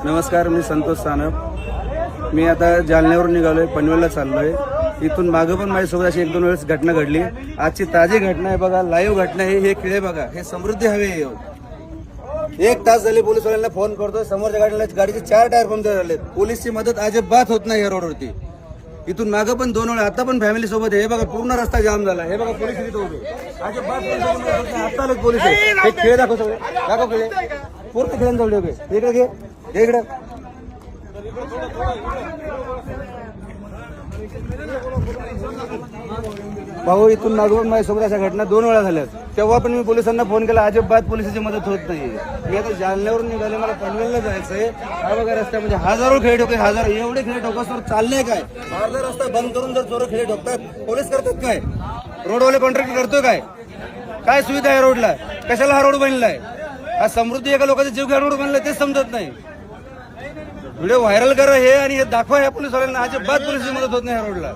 नमस्कार, मी संतोष सानप. मी आता जालन्यावरून निघालोय, पनवेलला चाललोय. इथून मागं पण माझ्यासोबत अशी 1-2 वेळेस घटना घडली. आजची ताजी घटना आहे बघा, लाईव्ह घटना आहे. हे किळे बघा, हे समृद्धी हवे. 1 तास झाले पोलिसवाल्यांना फोन करतोय. समोरच्या गाडीचे 4 टायर पंक्चर झालेत. पोलीसची मदत अजिबात होत नाही या रोडवरती. इथून मागं पण 2 वेळा, आता पण फॅमिली सोबत आहे. हे बघा, पूर्ण रस्ता जाम झाला. हे बघा, पोलीस इथे उभे. अजिबात आता आलेत पोलीस. हे खेळ दाखव, सगळे दाखव खेळ. पूर्ण खेळांजवळ उभे. इकडे घे, इकडे. भाऊ, इथून मागून माझ्यासोबत अशा घटना 2 वेळा झाल्यात. तेव्हा पण मी पोलिसांना फोन केला, अजिबात पोलिसांची मदत होत नाही. मी आता जालन्यावरून निघाले, मला पनवेलला जायचंय. हा बघा रस्ता, म्हणजे हजारो खेळ ठोके, एवढे खेळ ठोकासवर चाललंय काय? अर्धा रस्ता बंद करून जर चोर खेळ ठोकतात, पोलीस करतात काय? रोडवाले कॉन्ट्रॅक्ट करतोय काय? काय सुविधा आहे रोडला? कशाला हा रोड बनलाय? हा समृद्धी एका लोकांचा जीव घ्या रोड बनलाय, तेच समजत नाही. व्हिडिओ व्हायरल करा हे आणि हे दाखवा ह्या पोलिसवाल्यांना. अजिबात पोलिसांची मदत होत नाही ह्या रोडला.